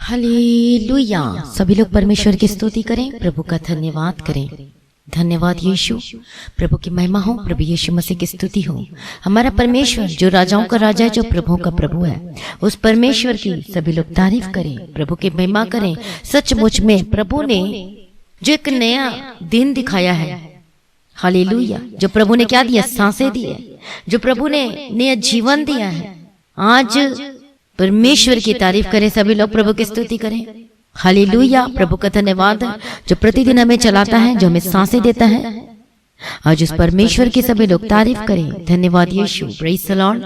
Hallelujah. सभी लोग परमेश्वर की स्तुति करें, प्रभु का धन्यवाद करें। धन्यवाद यीशु, प्रभु की महिमा हो, प्रभु यीशु मसीह की स्तुति हो। हमारा परमेश्वर जो राजाओं का राजा है, जो प्रभुओं का प्रभु है, उस परमेश्वर की सभी लोग तारीफ करें, प्रभु की महिमा करें। सचमुच में प्रभु ने जो एक नया दिन दिखाया है, हालेलुया, जो प्रभु ने क्या दिया, सांसें दी है, जो प्रभु ने नया जीवन दिया है। आज परमेश्वर की तारीफ करें, सभी लोग प्रभु की स्तुति करें। हालेलुया, प्रभु का धन्यवाद जो प्रतिदिन हमें चलाता है, जो हमें सांसें देता है। आज उस परमेश्वर की सभी लोग तारीफ करें। धन्यवाद यीशु, praise the Lord.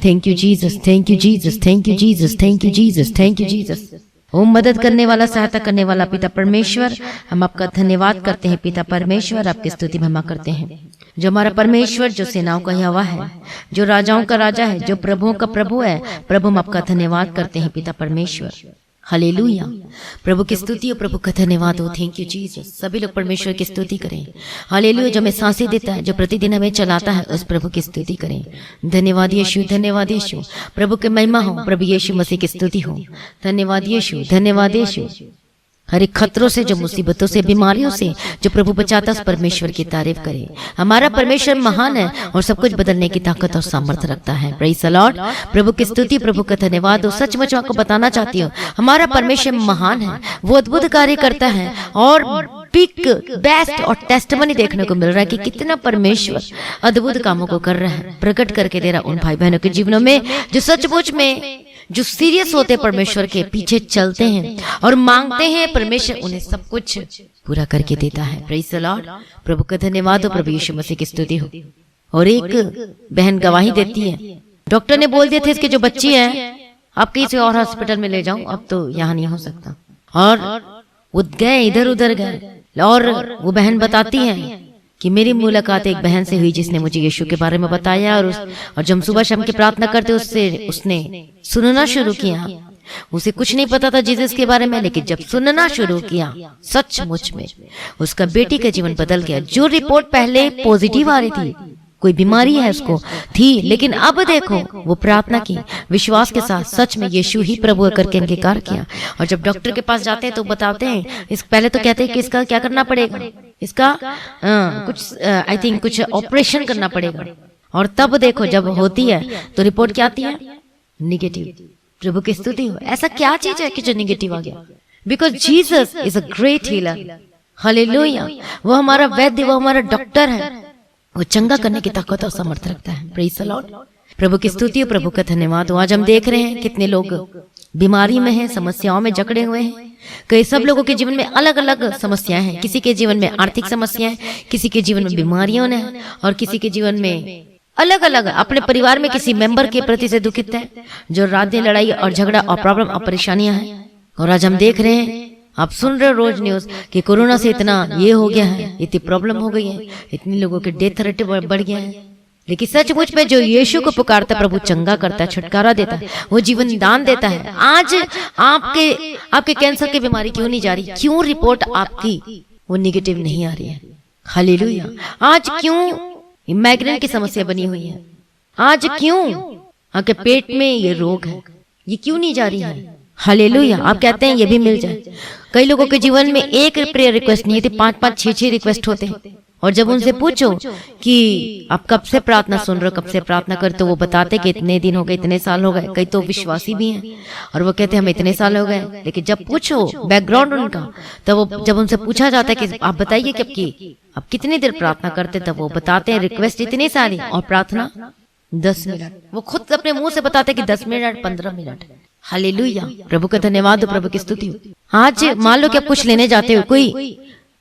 Thank you Jesus, thank you Jesus, thank you Jesus, thank you Jesus, thank you Jesus. ओ मदद करने वाला, सहायता करने वाला पिता परमेश्वर, हम आपका धन्यवाद करते हैं। पिता परमेश्वर, आपकी स्तुति महिमा करते हैं। जो हमारा परमेश्वर, जो सेनाओं का यहोवा है, जो राजाओं का राजा है, जो प्रभुओं का प्रभु है, प्रभु हम आपका धन्यवाद करते हैं पिता परमेश्वर। हालेलुया, प्रभु की स्तुति हो, प्रभु का धन्यवाद हो। Thank you Jesus. सभी लोग परमेश्वर की स्तुति करें। हालेलुया, जो हमें सांसें देता है, जो प्रतिदिन हमें चलाता है, उस प्रभु की स्तुति करें। धन्यवाद यीशु, धन्यवाद यीशु, प्रभु की महिमा हो, प्रभु यीशु मसीह की स्तुति हो। धन्यवाद यीशु, धन्यवाद यीशु। हर एक खतरों से, जो मुसीबतों से, बीमारियों से जो प्रभु बचाता, उस परमेश्वर की तारीफ करें। हमारा परमेश्वर महान है और सब कुछ बदलने की ताकत और सामर्थ्य रखता है। प्रेज़ द लॉर्ड, प्रभु की स्तुति, प्रभु का धन्यवाद हो। सचमुच आपको बताना चाहती हूँ, हमारा परमेश्वर महान है, वो अद्भुत कार्य करता है और बिग बेस्ट और टेस्टिमनी देखने को मिल रहा है कि कितना परमेश्वर अद्भुत कामों को कर रहा है, प्रकट करके दे रहा उन भाई बहनों के जीवनों में जो सचमुच में, जो सीरियस होते परमेश्वर के पीछे चलते हैं और मांगते हैं, परमेश्वर उन्हें सब कुछ पूरा करके देता है। प्रेज़ द लॉर्ड, प्रभु का धन्यवाद हो, प्रभु यीशु मसीह की स्तुति हो। और एक बहन गवाही देती है, डॉक्टर ने बोल दिए थे इसके जो बच्ची है, आप किसी और हॉस्पिटल में ले जाओ, अब तो यहाँ नहीं हो सकता। और वो गए, इधर उधर गए, और वो बहन बताती है कि मेरी मुलाकात एक बहन से हुई जिसने मुझे यीशु के बारे में बताया, और जब सुबह शाम की प्रार्थना करते उसने सुनना शुरू किया। उसे कुछ नहीं पता था जीसस के बारे में, लेकिन जब सुनना शुरू किया, सचमुच में उसका बेटी का जीवन बदल गया। जो रिपोर्ट पहले पॉजिटिव आ रही थी, कोई बीमारी है उसको थी, लेकिन अब देखो वो प्रार्थना की विश्वास के साथ, सच में यीशु ही प्रभु करके अंगीकार किया। और जब डॉक्टर के पास जाते हैं तो बताते हैं, इस पहले तो कहते हैं कि इसका क्या करना पड़ेगा, इसका कुछ आई थिंक कुछ ऑपरेशन करना पड़ेगा। और तब देखो जब होती है तो रिपोर्ट क्या आती है, निगेटिव। प्रभु की स्तुति हो। ऐसा क्या चीज है कि जो निगेटिव आ गया? Because Jesus is a great healer. Hallelujah, वो हमारा वैद्य, वो हमारा डॉक्टर है, वो चंगा करने की ताकत और सामर्थ्य रखता है। प्रेज़ द लॉर्ड, प्रभु की स्तुति हो, प्रभु का धन्यवाद हो। आज हम देख रहे हैं कितने लोग बीमारी में हैं, समस्याओं में जकड़े हुए हैं। कई सब लोगों के जीवन में अलग अलग समस्याएं हैं। किसी के जीवन में आर्थिक समस्याएं, किसी के जीवन में बीमारियों ने, और किसी के जीवन में अलग अलग अपने परिवार में किसी मेंबर के प्रति से दुखित है, जो रात दिन लड़ाई और झगड़ा और प्रॉब्लम और परेशानियां हैं। और आज हम देख रहे हैं, आप सुन रहे हो रोज न्यूज कि कोरोना से इतना ये हो गया है, इतनी प्रॉब्लम हो गई है, इतने लोगों के डेथ रेट बढ़ गया है। लेकिन सचमुच में जो यीशु को पुकारता, प्रभु चंगा करता है, छुटकारा देता है, वो जीवन दान देता है। आज आपके कैंसर की बीमारी क्यों नहीं जा रही? क्यों रिपोर्ट आपकी वो निगेटिव नहीं आ रही है? हालेलुया। आज क्यों माइग्रेन की समस्या बनी हुई है? आज क्यों आपके पेट में ये रोग है, ये क्यों नहीं जा रही है? हालेलुया। आप कहते हैं ये भी मिल जाए। कई लोगों के जीवन में एक प्रेयर रिक्वेस्ट नहीं थी, 5-5, 6-6 रिक्वेस्ट होते हैं। और जब उनसे पूछो कि आप कब से प्रार्थना सुन रहे हो, कब से प्रार्थना करते हो, वो बताते कि इतने दिन हो गए, इतने साल हो गए। कई तो विश्वासी भी हैं और वो कहते हैं हम इतने साल हो गए। लेकिन जब पूछो बैकग्राउंड उनका, तब वो जब उनसे पूछा जाता है कि आप बताइए कि आप कितनी देर प्रार्थना करते, तब वो बताते हैं रिक्वेस्ट इतनी सारी और प्रार्थना 10 मिनट। वो खुद अपने मुंह से बताते कि 10 मिनट, 15 मिनट। हालेलुया, प्रभु का धन्यवाद, प्रभु की स्तुति। आज मान लो कि आप कुछ लेने जाते हो, कोई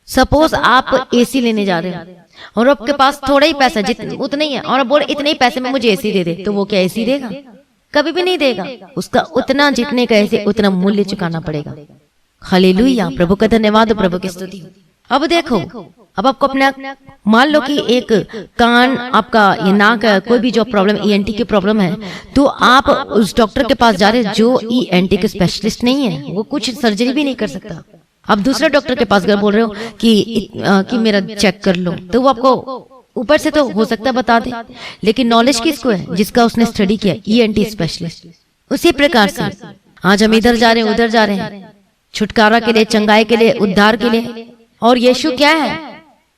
सपोज आप एसी लेने जा रहे हो और आपके पास थोड़ा ही पैसा, उतना ही है, और आप बोले इतने ही पैसे में मुझे एसी दे दे, तो वो क्या एसी देगा? कभी भी नहीं देगा। उसका उतना जितने का एसी, उतना मूल्य चुकाना पड़ेगा। हालेलुया, प्रभु का धन्यवाद, प्रभु की स्तुति। अब देखो, अब आपको अपना मान लो कि एक कान, आपका ये नाक, कोई भी जो प्रॉब्लम ईएनटी की प्रॉब्लम है, तो आप उस डॉक्टर के पास जा रहे हैं जो ईएनटी के स्पेशलिस्ट नहीं है, वो कुछ सर्जरी भी नहीं कर सकता। आप दूसरे डॉक्टर के पास बोल रहे हो कि मेरा चेक कर लो, तो वो आपको ऊपर से तो हो सकता बता दे, लेकिन नॉलेज किसको है? जिसका उसने स्टडी किया, ईएनटी स्पेशलिस्ट। उसी प्रकार से आज हम इधर जा रहे हैं, उधर जा रहे हैं, छुटकारा के लिए, चंगाई के लिए, उद्धार के लिए। और यीशु क्या है?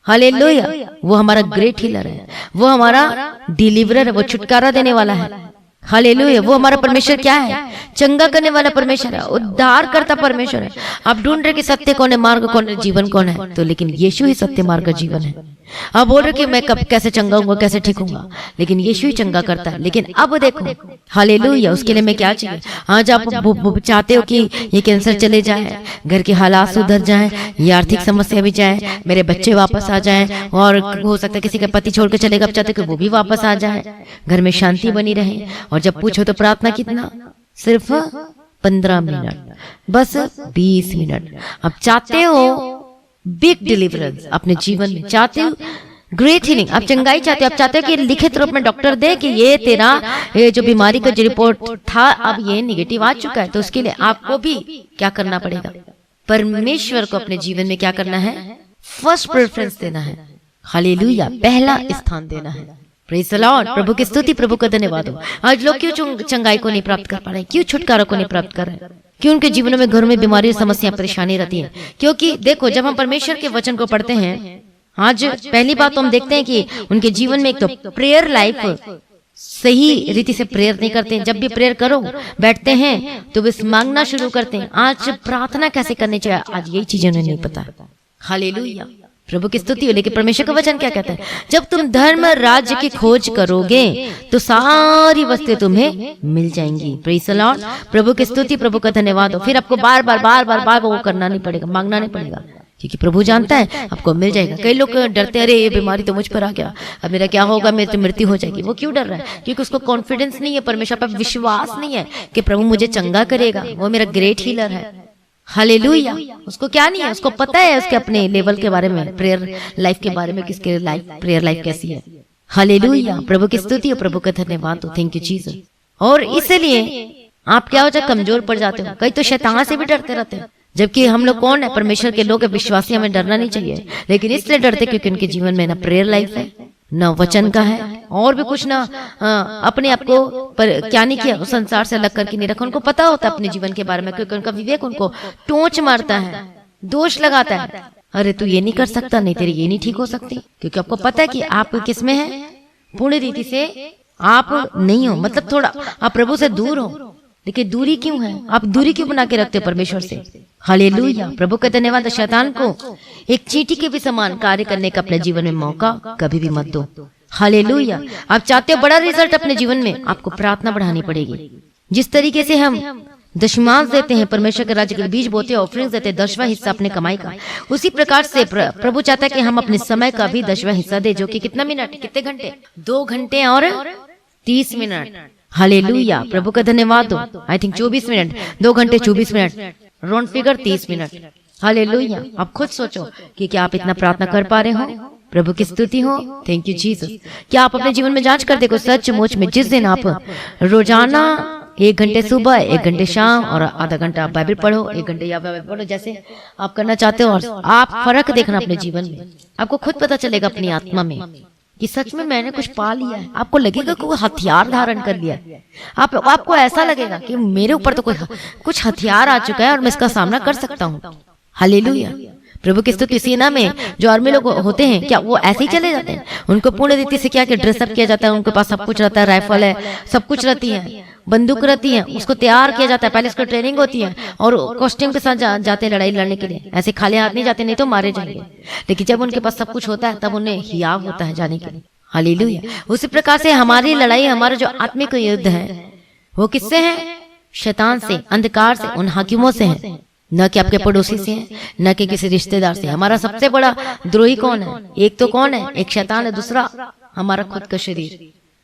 हालेलुया, वो हमारा ग्रेट हीलर है, वो हमारा डिलीवरर है, वो छुटकारा देने वाला है। हालेलुया, वो हमारा परमेश्वर क्या है? चंगा करने वाला परमेश्वर है, उद्धार करता परमेश्वर है। आप ढूंढ रहे कि सत्य कौन है, मार्ग कौन है, जीवन कौन है, तो लेकिन यीशु ही सत्य, मार्ग, जीवन है। आप बोल रहे कि मैं कब कैसे चंगा होऊंगा, कैसे ठीक होऊंगा, लेकिन यीशु ही चंगा करता है। लेकिन अब देखो, हालेलुया, उसके लिए मैं क्या चाहिए? आज आप चाहते हो कि ये कैंसर चले जाए, घर के हालात सुधर जाए, ये आर्थिक समस्या भी जाए, मेरे बच्चे वापस आ जाए, और हो सकता है किसी का पति छोड़ के चलेगा, आप चाहते कि वो भी वापस आ जाए, घर में शांति बनी रहे। और जब पूछो तो प्रार्थना कितना? सिर्फ 15 मिनट, बस 20 मिनट। अब चाहते हो बिग डिलीवरेंस अपने जीवन में, चाहते हो ग्रेट हीलिंग, आप चंगाई चाहते हो, आप चाहते हो कि लिखित रूप में डॉक्टर दे कि ये तेरा ये जो बीमारी का जो रिपोर्ट था अब ये निगेटिव आ चुका है, तो उसके लिए आपको भी क्या करना पड़ेगा? परमेश्वर को अपने जीवन में क्या करना है? फर्स्ट प्रेफरेंस देना है। हालेलुया, पहला स्थान देना है। प्रेज़ द लॉर्ड, प्रभु की स्तुति, प्रभु का धन्यवाद हो। आज लोग क्यों चंगाई को नहीं प्राप्त कर पा रहे? क्यों छुटकारा को नहीं प्राप्त कर रहे? क्यों उनके जीवन में, घरों में बीमारी, समस्या, परेशानी रहती है? क्योंकि देखो, जब हम परमेश्वर के वचन को पढ़ते हैं, आज पहली बात तो हम देखते हैं कि उनके जीवन में एक तो प्रेयर लाइफ, सही रीति से प्रेयर नहीं करते हैं। जब भी प्रेयर करो बैठते हैं तो बस मांगना शुरू करते हैं। आज प्रार्थना कैसे करनी चाहिए, आज यही चीजें उन्हें नहीं पता। हालेलुया, प्रभु की स्तुति हो। लेकिन परमेश्वर का वचन क्या कहता है? जब तुम धर्म राज्य की खोज करोगे तो सारी वस्तुएं तुम्हें मिल जाएंगी। प्रेज़ द लॉर्ड, प्रभु की स्तुति, प्रभु का धन्यवाद हो। फिर आपको बार बार वो करना नहीं पड़ेगा, मांगना नहीं पड़ेगा, क्योंकि प्रभु जानता है आपको मिल जाएगा। कई लोग डरते हैं, अरे ये बीमारी तो मुझ पर आ गया, अब मेरा क्या होगा, मेरी तो मृत्यु हो जाएगी। वो क्यों डर रहा है? क्योंकि उसको कॉन्फिडेंस नहीं है, परमेश्वर पर विश्वास नहीं है कि प्रभु मुझे चंगा करेगा, वो मेरा ग्रेट हीलर है। हालेलुया, उसको क्या नहीं है, उसको पता है उसके अपने लेवल के बारे में, प्रेयर लाइफ के बारे में, किसके लाइफ प्रेयर लाइफ कैसी है। हालेलुया, प्रभु की स्तुति और प्रभु का धन्यवाद हो। Thank you Jesus. और इसलिए आप क्या हो जाए, कमजोर पड़ जाते हो। कई तो शैतान से भी डरते रहते हैं, जबकि हम लोग कौन है? परमेश्वर के लोग, विश्वासी, हमें डरना नहीं चाहिए। लेकिन इसलिए डरते क्योंकि उनके जीवन में ना प्रेयर लाइफ है, न वचन का है, और भी कुछ ना अपने आप को पर क्या नहीं किया, उस संसार से अलग करके नहीं रखा। उनको पता होता है अपने जीवन के बारे में, क्योंकि उनका विवेक उनको टोंच मारता है, दोष लगाता है, अरे तू ये नहीं कर सकता, नहीं तेरी ये नहीं ठीक हो सकती, क्योंकि आपको पता है कि आप किसमें है, पूर्ण रीति से आप नहीं हो, मतलब थोड़ा आप प्रभु से दूर हो। देखिए दूरी क्यों है, आप दूरी क्यों बना के रखते हो परमेश्वर से? हालेलुया, प्रभु का धन्यवाद। शैतान को एक चींटी के भी समान कार्य करने का अपने जीवन में मौका कभी भी मत दो। हालेलुया, आप चाहते हो बड़ा रिजल्ट अपने जीवन में, आपको प्रार्थना बढ़ानी पड़ेगी। जिस तरीके से हम दशमांश देते हैं, परमेश्वर के राज्य के लिए बीज बोते हैं, ऑफरिंग्स देते हैं, 10वां हिस्सा अपने कमाई का, उसी प्रकार से प्रभु चाहता है कि हम अपने समय का भी 10वां हिस्सा दे, जो कि कितना मिनट, कितने घंटे? 2 घंटे और 30 मिनट। हालेलुया, प्रभु का धन्यवाद हो। आई थिंक 24 मिनट, 2 घंटे 24 minute, round figure 30 minute. Hallelujah, आप खुद सोचो कि क्या आप इतना प्रार्थना कर पा रहे हो? प्रभु की स्तुति हो। Thank you Jesus. क्या आप अपने जीवन में जांच कर देखो, सचमुच में जिस दिन आप रोजाना 1 घंटे सुबह, 1 घंटे शाम और आधा घंटा आप बाइबल पढ़ो, 1 घंटे या बाइबल पढ़ो, जैसे आप करना चाहते हो, और आप फर्क देखना अपने जीवन में, आपको खुद पता चलेगा अपनी आत्मा में कि सच में मैंने कुछ पा लिया है। आपको लगेगा कि वो हथियार धारण कर लिया है। आपको ऐसा लगेगा कि मेरे ऊपर तो कुछ हथियार आ चुका है और मैं इसका सामना कर सकता हूँ। हालेलुया, प्रभु की स्तुति। सेना में जो आर्मी लोग होते हैं, क्या वो ऐसे ही चले जाते हैं? उनको पूर्ण रीति से क्या ड्रेसअप किया जाता है, उनके पास सब कुछ रहता है, राइफल है, सब कुछ रहती है, बंदूक रहती है, उसको तैयार किया जाता है, पहले उसको ट्रेनिंग होती है, और कॉस्ट्यूम के साथ जाते हैं लड़ाई लड़ने के लिए। ऐसे खाली हाथ नहीं जाते, नहीं तो मारे जाएंगे। लेकिन जब उनके पास सब कुछ होता है, तब उन्हें हियाव होता है जाने के लिए। हालेलुया, उसी प्रकार से हमारी लड़ाई, हमारा जो आत्मिक युद्ध है, वो किससे है? शैतान से, अंधकार से, उन हाकिमों से है, न कि आपके पड़ोसी से है, न कि किसी रिश्तेदार से। हमारा सबसे बड़ा द्रोही कौन है? एक तो कौन है? एक शैतान है, दूसरा हमारा खुद का शरीर,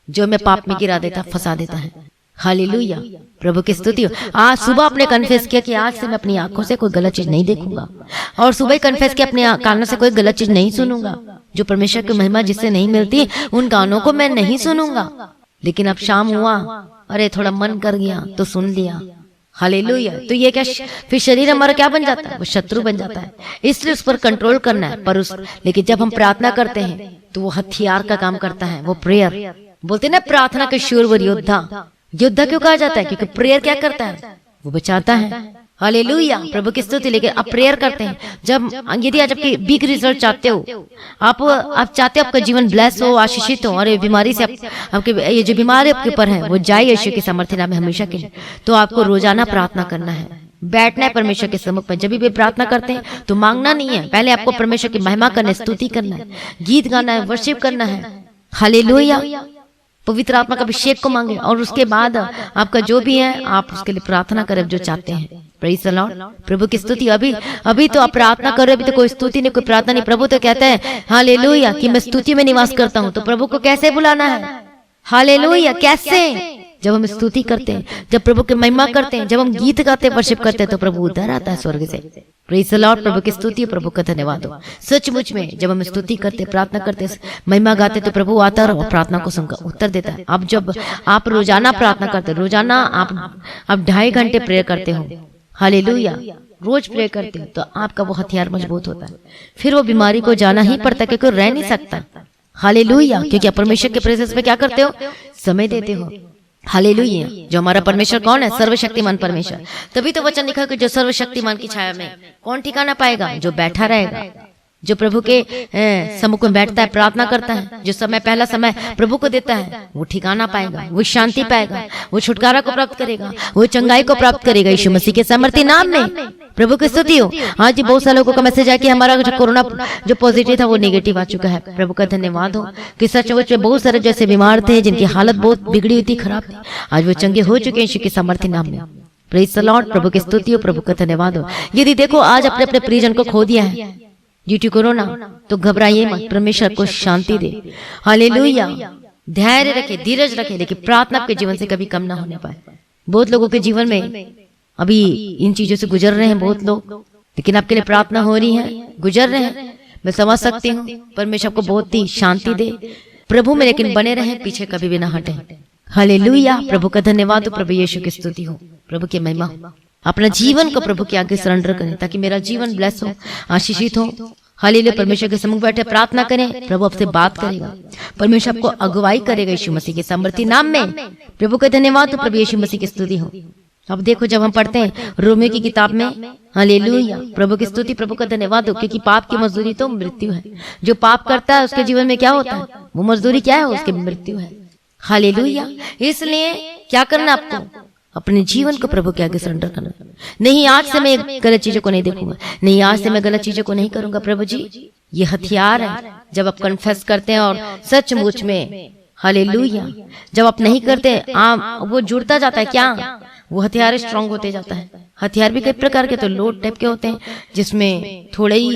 जो हमें पाप में गिरा देता, फंसा देता है। हालेलुया, प्रभु की स्तुति हो। आज सुबह आपने कन्फेस किया कि आज से मैं अपनी आंखों से कोई गलत चीज नहीं देखूंगा, और सुबह ही कन्फेस किया अपने कानों से कोई गलत चीज नहीं सुनूंगा। जो परमेश्वर की महिमा जिससे नहीं मिलती, उन गानों को मैं नहीं सुनूंगा। लेकिन अब शाम हुआ, अरे थोड़ा मन कर गया तो सुन लिया। हालेलुया, तो ये क्या, फिर शरीर हमारा क्या बन जाता है? वो शत्रु बन जाता है। इसलिए उस पर कंट्रोल करना है। लेकिन जब हम प्रार्थना करते हैं तो वो हथियार का काम करता है, वो प्रेयर। बोलते ना, प्रार्थना के शूरवीर योद्धा। योद्धा क्यों कहा जाता है? क्योंकि प्रेयर क्या करता है? वो बचाता है। हालेलुया, प्रभु की स्तुति। लेकिन आप प्रेयर करते हैं जब, यदि आज आपकी बिग रिजल्ट चाहते हो, आप चाहते हो आपका जीवन ब्लेस हो, आशीषित हो, और ये बीमारी से आपके ये जो बीमारी आपके ऊपर है वो जाए यीशु के सामर्थ्य नाम में हमेशा के लिए, तो आपको रोजाना प्रार्थना करना है, बैठना है परमेश्वर के सम्मुख में। जब भी प्रार्थना करते हैं तो मांगना नहीं है, पहले आपको परमेश्वर की महिमा करना है, स्तुति करना है, गीत गाना है, वर्शिप करना है। हालेलुया, पवित्र आत्मा का अभिषेक को मांगे, और उसके बाद आपका जो भी है आप उसके लिए प्रार्थना करें जो चाहते हैं। प्रेज़ द लॉर्ड, प्रभु की स्तुति। अभी तो आप प्रार्थना कर रहे हो, अभी तो कोई स्तुति नहीं, कोई प्रार्थना नहीं। प्रभु तो कहता है हालेलुया कि मैं स्तुति में निवास करता हूँ। तो प्रभु को कैसे बुलाना है? हालेलुया, कैसे? जब हम स्तुति करते हैं, जब प्रभु की महिमा करते हैं, जब हम गीत गाते हैं, वर्शिप करते हैं, तो प्रभु उधर आता है स्वर्ग से। प्रेज़ द लॉर्ड, प्रभु की स्तुति, प्रभु का धन्यवाद हो। सचमुच में जब हम स्तुति करते, प्रार्थना करते, महिमा गाते, तो प्रभु आता है और प्रार्थना को सुनकर उत्तर देता है। अब जब आप रोजाना प्रार्थना करते, रोजाना आप 2.5 घंटे प्रेयर करते हो, हालेलुया, रोज प्रे करते हो, तो आपका वो हथियार मजबूत होता है। फिर वो बीमारी को जाना ही पड़ता है, क्योंकि रह नहीं सकता। हालेलुया, क्योंकि आप परमेश्वर के प्रेजेंस में क्या करते हो? समय देते हो। हालेलुया, जो हमारा परमेश्वर कौन है? सर्वशक्तिमान परमेश्वर। तभी तो वचन लिखा कि जो सर्वशक्तिमान की छाया में कौन ठिकाना पाएगा? जो बैठा रहेगा, जो प्रभु के सम्मुख में बैठता है, प्रार्थना करता है, जो समय पहला समय प्रभु को देता है, वो ठिकाना पाएगा, वो शांति पाएगा, वो छुटकारा को प्राप्त करेगा, वो चंगाई को प्राप्त करेगा यीशु मसीह के सामर्थ्य नाम में। प्रभु की स्तुति हो। आज बहुत सारे लोगों का मैसेज है कि हमारा जो कोरोना जो पॉजिटिव था वो नेगेटिव आ चुका है। प्रभु का धन्यवाद हो कि सचमुच में बहुत सारे जैसे बीमार थे, जिनकी हालत बहुत बिगड़ी हुई थी, खराब थी, आज वो चंगे हो चुके हैं यीशु के सामर्थ्य नाम में। प्रेज़ द लॉर्ड, प्रभु की स्तुति हो, प्रभु का धन्यवाद हो। यदि देखो आज अपने अपने परिजन को खो दिया है ड्यू टू कोरोना, तो घबराइए मत, परमेश्वर को शांति दे। हालेलुया, धैर्य रखे, धीरज रखे, लेकिन प्रार्थना आपके जीवन से कभी कम ना होने पाए। बहुत लोगों के जीवन में अभी इन चीजों से गुजर रहे हैं बहुत लोग, लेकिन आपके लिए प्रार्थना हो रही है, गुजर रहे हैं, मैं समझ सकती हूँ। परमेश्वर आपको बहुत ही शांति दे प्रभु में, लेकिन बने रहे, पीछे कभी भी ना हटे। हालेलुया, प्रभु का धन्यवाद हो, प्रभु यीशु की स्तुति हो, प्रभु की महिमा हो। अपना जीवन को प्रभु के आगे सरेंडर करें, ताकि मेरा जीवन ब्लेस हो, आशीषित हो। हालेलुया, परमेश्वर के सम्मुख बैठे प्रार्थना करें, प्रभु आपसे बात करेगा, परमेश्वर आपको अगुवाई करेगा यीशु मसीह के सामर्थ्य नाम में। प्रभु का धन्यवाद हो, प्रभु यीशु मसीह की स्तुति हो। अब देखो, जब हम पढ़ते हैं रोमियो की किताब में, हालेलुया, प्रभु की स्तुति, प्रभु का धन्यवाद हो, क्योंकि पाप की मजदूरी तो मृत्यु है। जो पाप करता है उसके जीवन में क्या होता है? वो मजदूरी क्या है? उसकी मृत्यु है। हालेलुया, इसलिए क्या करना आपको? अपने जीवन को प्रभु के आगे सरेंडर करना। नहीं, आज से मैं गलत चीजों को नहीं देखूंगा, नहीं, आज से मैं गलत चीजों को नहीं करूंगा। प्रभु जी, ये हथियार है। जब आप कन्फेस करते हैं और सचमुच में, हालेलुया, जब आप नहीं करते, वो जुड़ता जाता है, क्या वो हथियार स्ट्रांग होते जाता है। हथियार भी कई प्रकार के, तो लोड टाइप के होते हैं, जिसमें थोड़े ही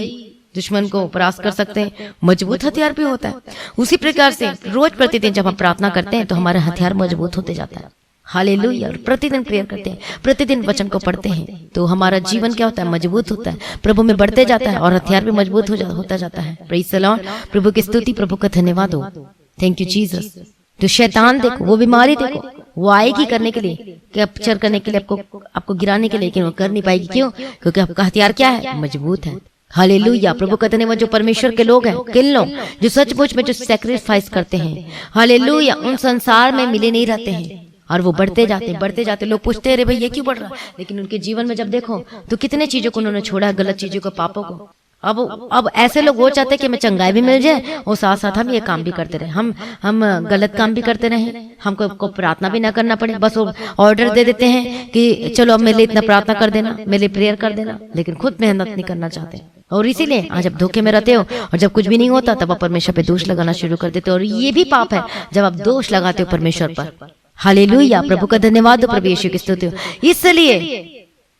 दुश्मन को परास्त कर सकते हैं। मजबूत हथियार भी होता है। उसी प्रकार से रोज प्रतिदिन जब हम प्रार्थना करते हैं, तो हमारा हथियार मजबूत होते जाता है। हालेलुया, प्रतिदिन प्रेयर करते हैं, प्रतिदिन वचन को पढ़ते हैं, तो हमारा जीवन क्या होता है? मजबूत होता है, प्रभु में बढ़ते जाता है, और हथियार भी मजबूत होता जाता है। प्रेज़ द लॉर्ड, प्रभु की स्तुति, प्रभु का धन्यवाद हो। Thank you Jesus. तो शैतान देखो, वो बीमारी देखो, वो आएगी करने के लिए, कैप्चर करने के लिए, आपको गिराने के लिए, लेकिन वो कर नहीं पाएगी। क्यों? क्योंकि आपका हथियार क्या है? मजबूत है। हालेलुया, प्रभु का धन्यवाद। जो परमेश्वर के लोग हैं, किन लोग जो सचमुच में जो सैक्रिफाइस करते हैं, हालेलुया, उन संसार में मिले नहीं रहते हैं, और वो बढ़ते जाते। लोग पूछते हैं, भाई ये क्यों बढ़ रहा? लेकिन उनके जीवन में जब देखो तो कितने चीजों को उन्होंने छोड़ा, गलत चीजों को, पापों को। अब ऐसे लोग वो चाहते हैं कि मैं चंगाई भी मिल जाए और साथ साथ हम ये काम भी करते रहे, हम गलत काम भी करते रहे, हमको प्रार्थना भी ना करना पड़े। बस वो ऑर्डर दे देते हैं कि चलो अब मेरे लिए इतना प्रार्थना कर देना, मेरे लिए प्रेयर कर देना, लेकिन खुद मेहनत नहीं करना चाहते। और इसीलिए आज जब धोखे में रहते हो और जब कुछ भी नहीं होता, तब आप परमेश्वर पे दोष लगाना शुरू कर देते हो। और ये भी पाप है जब आप दोष लगाते हो परमेश्वर पर। हालेलुया, प्रभु का धन्यवाद हो, प्रभु यीशु की स्तुति हो। इसलिए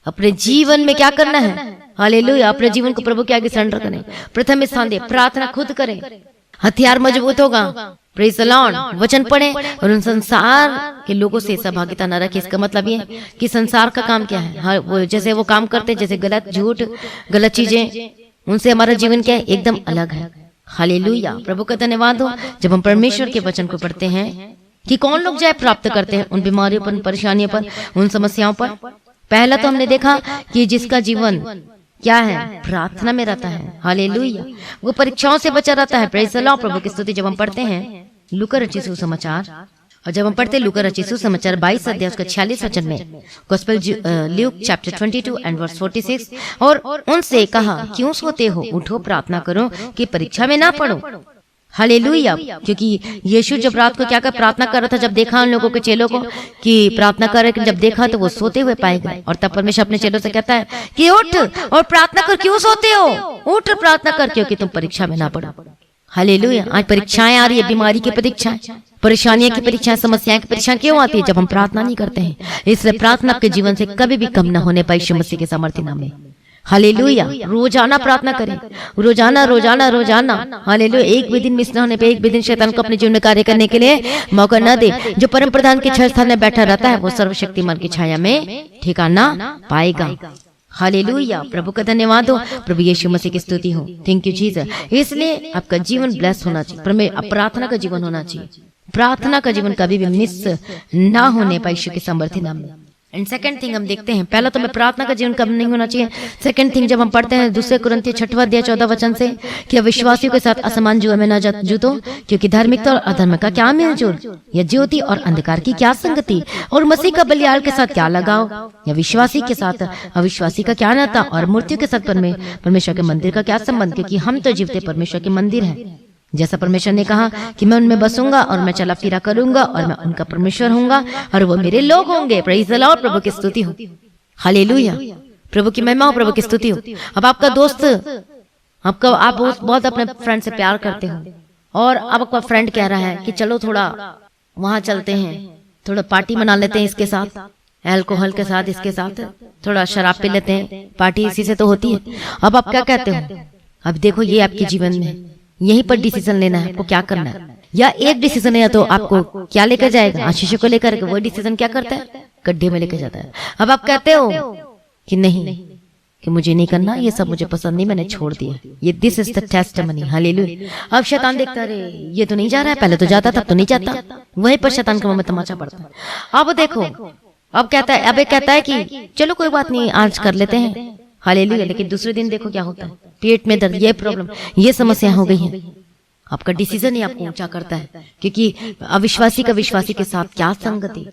अपने जीवन में क्या करना है? हालेलुया, अपने जीवन को प्रभु के आगे सरेंडर करें, प्रथम स्थान दे, प्रार्थना खुद करें, हथियार मजबूत होगा। प्रेज़ द लॉर्ड, वचन पढ़ें, और उन संसार के लोगों से सहभागिता न रखें। इसका मतलब ये कि संसार का काम क्या है? वो जैसे वो काम करते हैं, जैसे गलत, झूठ, गलत चीजें, उनसे हमारा जीवन क्या है? एकदम अलग है। हालेलुया, प्रभु का धन्यवाद हो। जब हम परमेश्वर के वचन को पढ़ते हैं कि कौन लोग जय प्राप्त करते हैं उन बीमारियों पर, परेशानियों पर, उन समस्याओं पर, पहला तो हमने देखा कि जिसका जीवन क्या है? प्रार्थना में रहता है। हालेलुया, वो परीक्षाओं से बचा रहता है। प्रेज़ द लॉर्ड, प्रभु की स्तुति। जब हम पढ़ते हैं लूका रचित सुसमाचार और जब हम पढ़ते लूका रचित सुसमाचार 22 अध्याय उसका 46 वचन में, gospel Luke chapter 22 and verse 46, और उनसे कहा क्यों सोते हो, उठो प्रार्थना करो कि परीक्षा में ना पड़ो। हालेलुया। क्योंकि यीशु जब रात को क्या कर प्रार्थना कर रहा था, जब देखा उन लोगों के चेलों को कि प्रार्थना कर रहे, जब देखा तो वो सोते हुए पाए गए। और तब परमेश्वर अपने चेलों से कहता है कि उठ और प्रार्थना कर, क्यों सोते हो, उठ प्रार्थना कर क्योंकि तुम परीक्षा में ना पड़ो। हालेलुया। आज परीक्षाएं आ रही है, बीमारी की परीक्षाएं, परेशानियों की परीक्षाएं, समस्याएं की परीक्षाएं क्यों आती है? जब हम प्रार्थना नहीं करते हैं। इसलिए प्रार्थना के जीवन से कभी भी कम न होने पाए यीशु मसीह के सामर्थ्य नाम में। हालेलुया। रोजाना प्रार्थना करें, रोजाना रोजाना रोजाना। हालेलुया। एक भी दिन मिस न होने पे, एक भी दिन शैतान को अपने जीवन में कार्य करने के लिए मौका न दे। जो परम प्रधान के छह स्थान में बैठा रहता है वो सर्वशक्तिमान की छाया में ठिकाना पाएगा। हालेलुया। प्रभु का धन्यवाद हो, प्रभु यीशु मसीह की स्तुति हो। Thank you Jesus. इसलिए आपका जीवन ब्लेस होना चाहिए, प्रार्थना का जीवन होना चाहिए। प्रार्थना का जीवन कभी भी मिस ना होने पाए यीशु के सामर्थ्य नाम में। एंड सेकंड थिंग हम देखते हैं, पहला तो मैं प्रार्थना का जीवन कब नहीं होना चाहिए। सेकंड थिंग जब हम पढ़ते हैं 2 कुरिन्थियों 6वां अध्याय 14 वचन से कि अविश्वासियों के साथ असमान जुए में न जूतो, क्योंकि धार्मिकता और अधर्म का क्या मेलजोल, या ज्योति और अंधकार की क्या संगति, और मसीह का बलियाल के साथ क्या लगाव, या विश्वासी के साथ अविश्वासी का क्या नाता, और मूर्तियों के साथ परमेश्वर के मंदिर का क्या संबंध, क्योंकि हम तो जीवते परमेश्वर के मंदिर हैं। जैसा परमेश्वर ने कहा कि मैं उनमें बसूंगा और मैं चला फिरा करूंगा और मैं उनका परमेश्वर होऊंगा और वो मेरे लोग होंगे। Praise the Lord. प्रभु की स्तुति हो। हालेलुया। प्रभु की महिमा हो, प्रभु की स्तुति हो। अब आपका दोस्त, आप बहुत अपने फ्रेंड से प्यार करते हो और अब आपका फ्रेंड कह रहा है कि चलो थोड़ा वहां चलते हैं, थोड़ा पार्टी मना लेते हैं इसके साथ, अल्कोहल के साथ, इसके साथ थोड़ा शराब पी लेते हैं, पार्टी इसी से तो होती है। अब आप क्या कहते हो? अब देखो ये आपके जीवन में यहीं पर डिसीजन लेना है, आपको क्या करना है। या एक डिसीजन है तो आपको क्या लेकर जाएगा, आशीष को लेकर, वो डिसीजन क्या करता है, गड्ढे में लेकर जाता है। अब आप कहते हो कि नहीं, कि मुझे नहीं करना, ये सब मुझे पसंद नहीं, मैंने छोड़ दिया। ये this is the testimony. Hallelujah. अब शैतान देखता है ये तो नहीं जा रहा है, पहले तो जाता था, अब तो नहीं जाता। वहीं पर शैतान का मुंह में तमाचा पड़ता है। अब देखो, अब कहता है, अब कहता है कि चलो कोई बात नहीं, आज कर लेते हैं। हालेलुया। लेकिन दूसरे दिन देखो क्या होता है, पेट में दर्द, ये प्रॉब्लम, ये समस्या हो गई है। आपका डिसीजन ही आपको ऊंचा करता है, क्योंकि अविश्वासी का विश्वासी के साथ क्या संगति।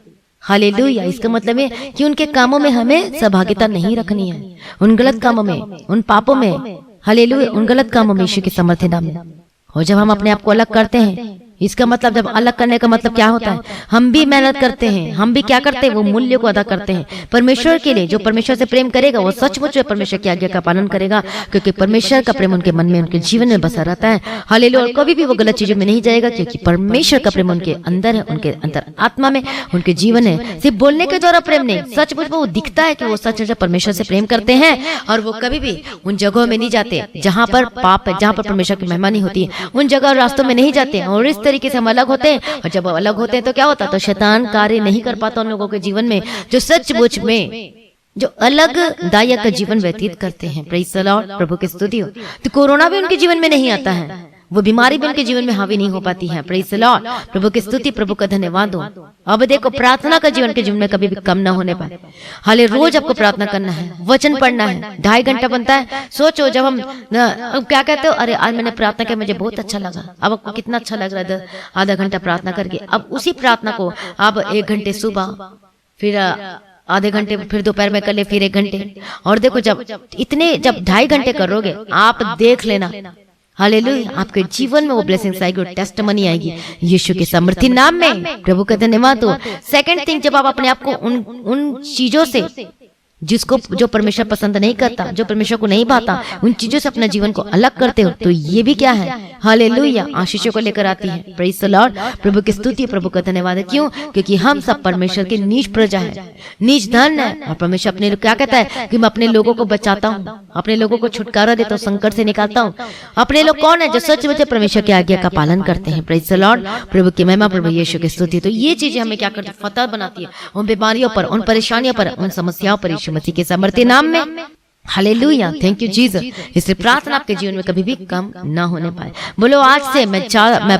हालेलुया। इसका मतलब है कि उनके कामों में हमें सहभागिता नहीं रखनी है, उन गलत कामों में, उन पापों में। हालेलुया। उन गलत कामों में यीशु के सामर्थ्य नाम में। और जब हम अपने आप को अलग करते हैं, इसका मतलब, जब अलग करने का मतलब क्या होता है, हम भी मेहनत करते हैं, हम भी क्या करते हैं, वो मूल्य को अदा करते हैं परमेश्वर के लिए। जो परमेश्वर से प्रेम करेगा वो सचमुच परमेश्वर की आज्ञा का पालन करेगा, क्योंकि परमेश्वर का प्रेम उनके मन में, उनके जीवन में बसा रहता है। हालेलुया। कभी भी वो गलत चीजों में नहीं जाएगा, क्योंकि परमेश्वर का प्रेम उनके अंदर है, उनके अंदर आत्मा में, उनके जीवन है। सिर्फ बोलने के द्वारा प्रेम नहीं, सचमुच वो दिखता है कि वो सच परमेश्वर से प्रेम करते हैं। और वो कभी भी उन जगहों में नहीं जाते जहां पर पाप है, जहां पर परमेश्वर की महिमा नहीं होती है, उन जगह रास्तों में नहीं जाते। और इस तरीके से हम अलग होते हैं। और जब अलग होते हैं तो क्या होता है, तो शैतान कार्य नहीं कर पाता उन लोगों के जीवन में जो सचमुच में, जो अलग दायक का जीवन व्यतीत करते हैं। Praise the Lord. प्रभु की स्तुति हो। तो कोरोना भी उनके जीवन में नहीं आता है, वो बीमारी भी उनके जीवन में हावी नहीं हो पाती है। Praise the Lord. प्रभु की स्तुति, प्रभु का धन्यवाद हो। अब देखो, प्रार्थना का जीवन के जीवन में कभी भी कम ना होने पाए। हाले रोज आपको प्रार्थना करना है, वचन पढ़ना है, 2.5 घंटा बनता है। सोचो, जब हम क्या कहते हो, अरे आज मैंने प्रार्थना किया, मुझे बहुत अच्छा लगा। अब आपको कितना अच्छा लग रहा है आधा घंटा प्रार्थना करके। अब उसी प्रार्थना को आप 1 घंटे सुबह, फिर आधे घंटे, फिर दोपहर में कर ले, फिर 1 घंटे। और देखो, जब 2.5 घंटे करोगे, आप देख लेना, हालेलुया, आपके जीवन में वो ब्लेसिंग्स आएगी, टेस्टिमनी आएगी यीशु के सामर्थ्य नाम में। प्रभु का धन्यवाद हो। सेकंड थिंग, जब आप अपने आप को उन चीजों से, जिसको, जो परमेश्वर पसंद नहीं करता, जो परमेश्वर को नहीं भाता, उन चीजों से अपना जीवन को अलग करते हो, तो ये भी क्या है, हालेलुया, आशीषों को लेकर आती है। Praise the Lord. प्रभु की स्तुति, प्रभु का धन्यवाद है। क्यों? क्योंकि हम सब परमेश्वर के नीच प्रजा है, नीच धन है। और परमेश्वर अपने क्या कहता है कि मैं अपने लोगों को बचाता हूँ, अपने लोगों को छुटकारा देता हूँ, संकट से निकालता हूँ। अपने लोग कौन है? जो सच में परमेश्वर की आज्ञा का पालन करते हैं। Praise the Lord. प्रभु की महिमा, प्रभु यीशु की स्तुति। तो ये चीजें हमें क्या करती है, फतह बनाती है उन बीमारियों पर, उन परेशानियों पर, उन समस्याओं पर यीशु मसीह के सामर्थ्य नाम में। Hallelujah, thank you Jesus. इसलिए प्रार्थना आपके जीवन में कभी भी कम ना होने पाए। बोलो आज से मैं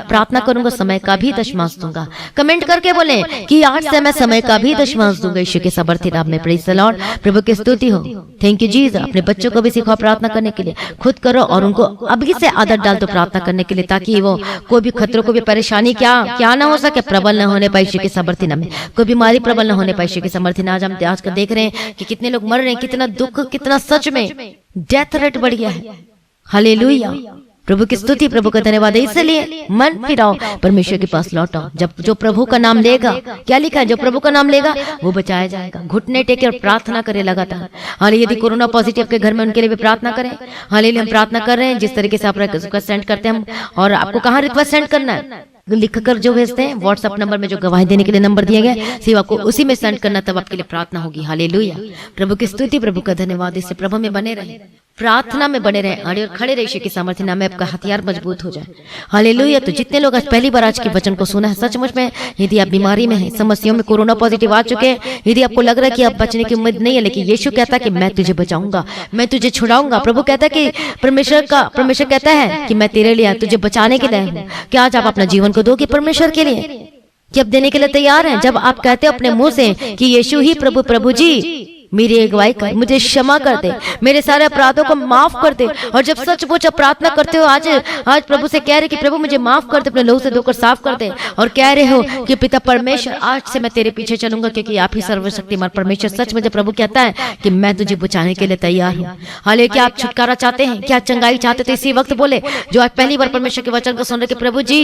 प्रार्थना करूंगा, समय का भी दशमांश दूंगा। कमेंट करके बोले कि आज से मैं समय का भी दशमांश दूंगा। यीशु के सामर्थ्य नाम में प्रेज़ द लॉर्ड, प्रभु की स्तुति हो। Thank you Jesus. अपने बच्चों को भी सिखाओ प्रार्थना करने के लिए, खुद करो और उनको अभी से आदत डाल दो प्रार्थना करने के लिए, ताकि वो कोई भी खतरों को भी परेशानी क्या ना हो सके, प्रबल न होने पाए यीशु के सामर्थ्य नाम में। कोई बीमारी प्रबल न होने पाए यीशु के सामर्थ्य नाम। आज हम आज का देख रहे हैं कि कितने लोग मर रहे हैं, कितना दुख, कितना सच में डेथ रेट बढ़ गया है। हालेलुया, प्रभु की स्तुति, प्रभु का धन्यवाद है। इसलिए मन फिराओ, परमेश्वर के पास लौटो। जब जो प्रभु का नाम लेगा, क्या लिखा है, जो प्रभु का नाम लेगा वो बचाया जाएगा। घुटने टेके और प्रार्थना करे लगातार। हाले यदि कोरोना पॉजिटिव के घर में, उनके लिए भी प्रार्थना करें। हाले हम प्रार्थना कर रहे हैं, जिस तरीके से आप रिक्वेस्ट सेंड करते हैं हम, और आपको कहाँ रिक्वेस्ट सेंड करना है, लिख कर जो भेजते हैं व्हाट्सएप नंबर में, जो गवाही देने के लिए नंबर दिया गया है, सिर्फ आपको उसी में सेंड करना, तब आपके लिए प्रार्थना होगी। हालेलुया, प्रभु की स्तुति, प्रभु का धन्यवाद। इससे प्रभु में बने रहे, प्रार्थना में बने रहे, अड़े और खड़े रहे। यीशु के सामर्थ्य नाम में आपका हथियार मजबूत हो जाए। हालेलुया। तो जितने लोग आज पहली बार आज के वचन को सुना है, सचमुच में यदि आप बीमारी में हैं, समस्याओं में, कोरोना पॉजिटिव आ चुके हैं, यदि आपको लग रहा है कि आप बचने की उम्मीद नहीं है, लेकिन यीशु कहता है कि मैं तुझे बचाऊंगा, मैं तुझे छुड़ाऊंगा। प्रभु कहता है कि परमेश्वर कहता है कि मैं तेरे लिए तुझे बचाने के लिए हूं। क्या आज आप अपना जीवन को दोगे परमेश्वर के लिए? कि आप देने के लिए तैयार हैं? जब आप कहते हो अपने मुंह से कि यीशु ही प्रभु, प्रभु जी मेरी अगुवाई कर, मुझे क्षमा कर दे, मेरे सारे अपराधों को माफ कर दे, और जब सचमुच प्रार्थना करते हो, आज प्रभु से कह रहे कि प्रभु मुझे माफ कर दे, अपने लहू से धोकर साफ कर दे, और कह रहे हो कि पिता परमेश्वर आज से मैं तेरे पीछे चलूंगा, क्योंकि आप ही सर्वशक्तिमान परमेश्वर। सच में जब प्रभु कहता है कि मैं तुझे बचाने के लिए तैयार हूँ। हालांकि क्या आप छुटकारा चाहते हैं, क्या चंगाई चाहते थे, इसी वक्त बोले। जो आज पहली बार परमेश्वर के वचन को सुन रहे कि प्रभु जी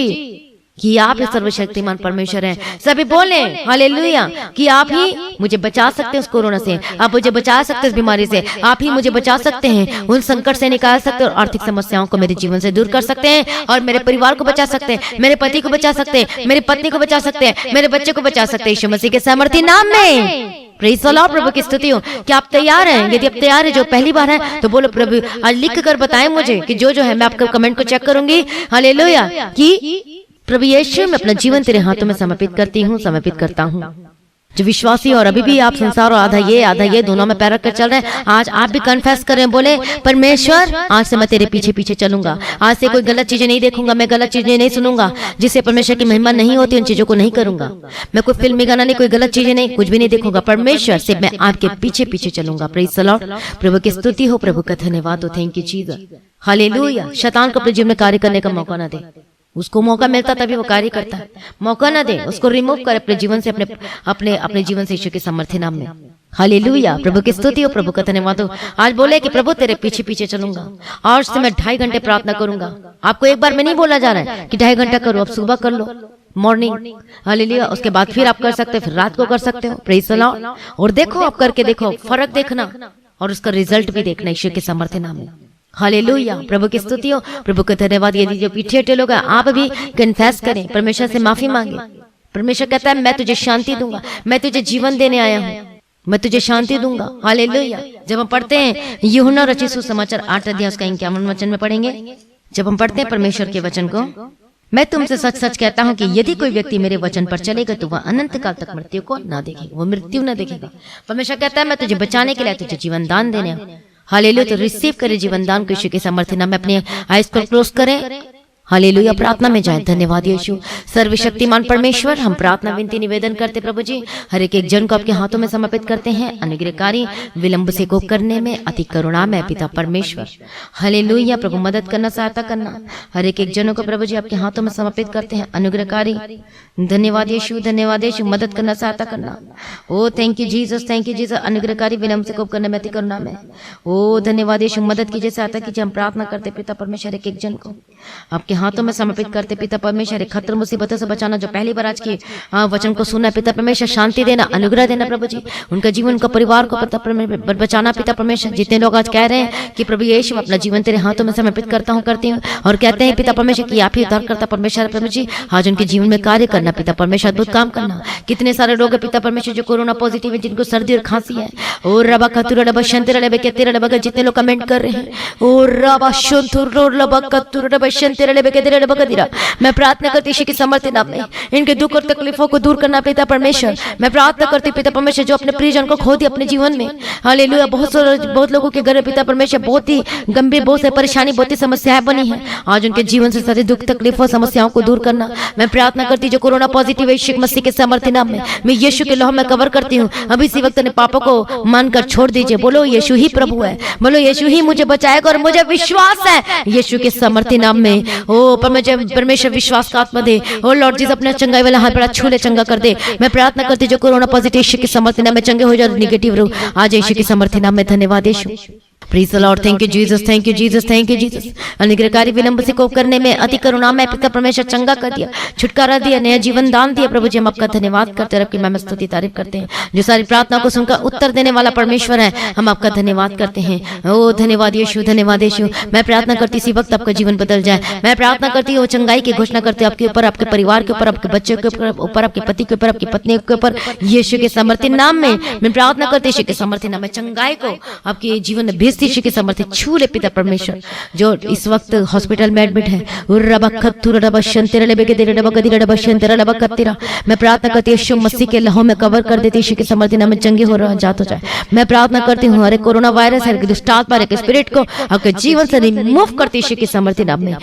कि आप ही सर्वशक्तिमान परमेश्वर हैं, सभी बोले हालेलुया कि आप ही मुझे बचा सकते हैं उस कोरोना से, आप मुझे बचा सकते हैं इस बीमारी से, आप ही मुझे बचा सकते हैं, उन संकट से निकाल सकते हैं, और आर्थिक समस्याओं को मेरे जीवन से दूर कर सकते हैं, और मेरे परिवार को बचा सकते हैं, मेरे पति को बचा सकते हैं, मेरी पत्नी को बचा सकते हैं, मेरे बच्चे को बचा सकते हैं, यीशु मसीह के सामर्थी नाम में। प्रेज़ द लॉर्ड, प्रभु की स्तुति हो। क्या आप तैयार हैं? यदि आप तैयार हैं, जो पहली बार है, तो बोलो प्रभु आज लिख कर बताएं मुझे कि जो है, मैं आपका कमेंट को चेक करूंगी। हालेलुया कि प्रभु यीशु मैं अपना जीवन तेरे हाथों में समर्पित करती हूँ, समर्पित करता हूँ। जो विश्वासी और अभी भी आप संसार और आधा ये दोनों में पैर रख कर चल रहे हैं, आज आप भी कन्फेस करें, बोले परमेश्वर आज से मैं तेरे पीछे पीछे चलूंगा, आज से कोई गलत चीजें नहीं देखूंगा, मैं गलत चीजें नहीं सुनूंगा, जिससे परमेश्वर की महिमा नहीं होती, उन चीजों को नहीं करूंगा। मैं कोई फिल्मी गाना नहीं, कोई गलत चीजें नहीं, कुछ भी नहीं देखूंगा। परमेश्वर से मैं आपके पीछे पीछे चलूंगा। प्रेज़ द लॉर्ड, प्रभु की स्तुति हो, प्रभु का धन्यवाद हो। Thank you Jesus. हालेलुया। शैतान को अपने जीवन में कार्य करने का मौका ना दे। उसको मौका मिलता तभी वो कार्य करता है, मौका ना दे, उसको रिमूव कर अपने जीवन से, अपने जीवन से यीशु के सामर्थ्य नाम में। हालेलुया, प्रभु की स्तुति हो, प्रभु का धन्यवाद हो। आज बोले कि प्रभु तेरे पीछे पीछे चलूंगा, आज से मैं 2.5 घंटे प्रार्थना करूंगा। आपको एक बार में नहीं बोला जा रहा है कि 2.5 घंटा करो, आप सुबह कर लो, मॉर्निंग। हालेलुया। उसके बाद फिर आप कर सकते हो, फिर रात को कर सकते हो। Praise the Lord. और देखो, आप करके देखो, फर्क देखना और उसका रिजल्ट भी देखना यीशु के सामर्थ्य नाम में। हालेलुया, प्रभु की स्तुति हो, प्रभु का धन्यवाद। यदि जो पीछे हटे लोग हैं, आप भी कन्फेस करें, परमेश्वर से माफी मांगे। परमेश्वर कहता है मैं तुझे शांति दूंगा, मैं तुझे जीवन देने आया हूँ, मैं तुझे शांति दूंगा। हालेलुया। जब हम पढ़ते हैं यूहन्ना रचित सुसमाचार 8 अध्याय उसका 51 वचन में पढ़ेंगे, जब हम पढ़ते हैं परमेश्वर के वचन को, मैं तुमसे सच सच कहता हूँ कि यदि कोई व्यक्ति मेरे वचन पर चलेगा तो वह अनंत काल तक मृत्यु को ना देखेगा, वो मृत्यु ना देखेगा। परमेश्वर कहता है मैं तुझे बचाने के लिए, तुझे जीवन दान देने। हालेलुया। तो रिसीव करें जीवन दान को यीशु के सामर्थ्य नाम में। अपने आइज को क्लोज करें। हालेलुया। प्रार्थना में जाएं। धन्यवाद यीशु। सर्वशक्तिमान परमेश्वर, हम प्रार्थना विनती निवेदन करते प्रभु जी, हर एक जन को आपके हाथों में समर्पित करते हैं। अनुग्रहकारी, विलंब से कोप करने में अति करुणा में पिता परमेश्वर। हालेलुया। प्रभु मदद करना, सहायता करना, हर एक जनों को प्रभु जी आपके हाथों में समर्पित करते हैं। अनुग्रहकारी, धन्यवाद यीशु, धन्यवाद यीशु, मदद करना, सहायता करना। ओ thank you Jesus, thank you Jesus. अनुग्रहकारी, विलंब से कोप करने में अति करुणा में। ओ धन्यवाद यीशु, मदद कीजिए, सहायता कीजिए। हम प्रार्थना करते पिता परमेश्वर, एक जन को आपके हाथों में समर्पित करते पिता परमेश्वर। खतर मुसीबतों से बचाना, जो पहली बार आज की वचन को सुना पिता परमेश्वर, शांति देना, अनुग्रह देना प्रभु जी, उनका जीवन, उनका परिवार को पिता परमेश्वर बचाना पिता परमेश्वर। जितने लोग आज कह रहे हैं कि प्रभु यीशु अपना जीवन तेरे हाथों में समर्पित करता हूँ, करती हूँ, और कहते हैं पिता परमेश्वर कि आप ही उद्धार करता परमेश्वर प्रभु जी, आज उनके जीवन में कार्य करना पिता परमेश्वर, अद्भुत काम करना। कितने सारे लोग पिता परमेश्वर जो कोरोना पॉजिटिव है, जिनको सर्दी और खांसी है, और रबा खतुर रबा शंतिर रबे केतिर रबा, जितने लोग कमेंट कर रहे हैं, और रबा शंतुर रबा खतुर रबा शंतिर मैं प्रार्थना करती यीशु के समर्थी नाम में इनके दुख और तकलीफों को दूर करना पिता परमेश्वर। मैं प्रार्थना करती पिता परमेश्वर जो अपने प्रियजन को खो दिया अपने जीवन में, हालेलुया। बहुत लोगों के घर में पिता परमेश्वर बहुत ही गंभीर, बहुत से परेशानी, बहुत ही समस्याएं बनी है। आज उनके जीवन से सारे दुख तकलीफों समस्याओं को दूर करना मैं प्रार्थना करती। जो कोरोना पॉजिटिव है यीशु मसीह के समर्थी नाम में मैं यीशु के लहू में कवर करती हूँ। अभी इसी वक्त अपने पापों को मानकर छोड़ दीजिए। बोलो यीशु ही प्रभु है, बोलो यीशु ही मुझे बचाएगा और मुझे विश्वास है यीशु के समर्थी नाम में। ओ परमेश्वर विश्वास का आत्मा दे। ओ लॉर्ड जीसस अपने चंगाई वाला हाथ बड़ा छू ले, चंगा कर दे। मैं प्रार्थना करती जो कोरोना पॉजिटिव यीशु के समर्थी नाम में चंगे हो जाए, नेगेटिव रो आज यीशु के समर्थी नाम में। धन्यवाद यीशु। Praise the Lord. Thank you Jesus, thank you Jesus, thank you Jesus. अनुग्रहकारी विलंब से कोप करने में अति करुणा में पिता परमेश्वर चंगा कर दिया, छुटकारा दिया, नया जीवन दान दिया। प्रभु जी हम आपका धन्यवाद करते हैं, आपकी महिमा स्तुति तारीफ करते हैं। जो सारी प्रार्थना को सुनकर उत्तर देने वाला परमेश्वर है, हम आपका धन्यवाद करते हैं। ओ धन्यवाद यीशु, धन्यवाद यीशु। मैं प्रार्थना करती इसी वक्त आपका जीवन बदल जाए। मैं प्रार्थना करती हूँ चंगाई की घोषणा करते आपके ऊपर, आपके परिवार के ऊपर, आपके बच्चों के ऊपर, आपके पति के ऊपर, आपकी पत्नी के ऊपर यीशु के समर्थी नाम में मैं प्रार्थना करती यीशु के समर्थी नाम में चंगाई को आपके जीवन में भेजती यीशु के समर्थी छू ले पिता परमेश्वर। जो इस वक्त हॉस्पिटल में एडमिट है, मैं प्रार्थना करती हूँ यीशु मसीह के लहू में कवर कर देती यीशु के समर्थी नाम में चंगे हो रहा जात हो जाए। मैं प्रार्थना करती हूँ हर कोरोना वायरस है दुष्ट आत्मा के स्पिरिट को आपके जीवन से रिमूव करती यीशु के समर्थी नाम में।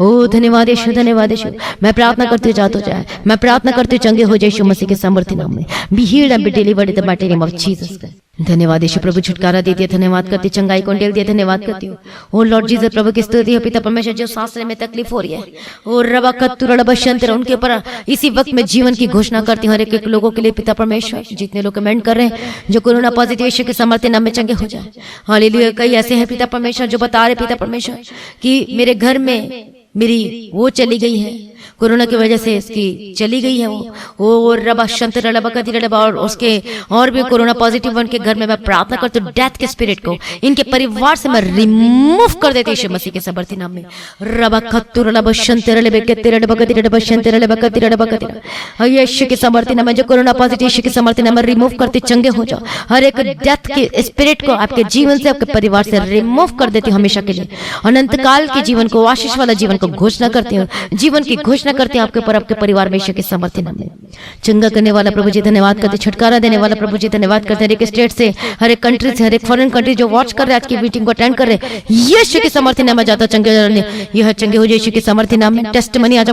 ओ धन्यवाद यीशु, धन्यवाद यीशु। मैं प्रार्थना करती जात हो जाए, मैं प्रार्थना करती चंगे हो जाए यीशु मसीह के समर्थी नाम में। Be healed and be delivered in the mighty name of Jesus. धन्यवाद यीशु प्रभु, छुटकारा देती है, धन्यवाद करती, चंगाई को डेल दिया, धन्यवाद करती हूँ। ओ लॉर्ड जीसस प्रभु की स्तुति है पिता परमेश्वर। जो सांस में तकलीफ हो रही है ओ रबा कत्तुरबशंतर उनके ऊपर इसी वक्त में जीवन की घोषणा करती हूँ। हर एक लोगों के लिए पिता परमेश्वर, जितने लोग कमेंट कर रहे हैं जो कोरोना पॉजिटिव यीशु के समर्थी नाम में चंगे हो जाए। हालेलुया। कई ऐसे हैं पिता परमेश्वर जो बता रहे पिता परमेश्वर कि मेरे घर में मेरी वो चली गई है, कोरोना की वजह से इसकी चली गई है वो रबा शंतर रबा कति रबा, और उसके और भी कोरोना पॉजिटिव उनके घर में मैं प्रार्थना करती हूँ डेथ के स्पिरिट को इनके परिवार से मैं रिमूव कर देती यीशु मसीह के समर्थी नाम में। रबा खत्तुर रबा शंतर रबा कति रबा कति रबा शंतर रबा कति रबा कति यीशु के समर्थी नाम में जो कोरोना पॉजिटिव यीशु के समर्थी नाम में रिमूव करते चंगे हो जाओ। हर एक डेथ के स्पिरिट को आपके जीवन से, आपके परिवार से रिमूव कर देती हूँ हमेशा के लिए। अनंत काल के जीवन को, आशीष वाला जीवन को घोषणा करती हूँ, जीवन की घोषणा करते हैं आपके ऊपर, आपके परिवार में यीशु के समर्थी नाम में। चंगा करने वाला प्रभु जी धन्यवाद करते, छुटकारा देने वाला प्रभु जी धन्यवाद करते। हर एक स्टेट से, हर एक कंट्री से, हर एक फॉरेन कंट्री जो वॉच कर रहे हैं आज की मीटिंग को अटेंड कर रहे हैं, यीशु के समर्थी नाम में जाता चंगे यह चंगे हो जाए यीशु के समर्थी नाम में। टेस्टमनी आज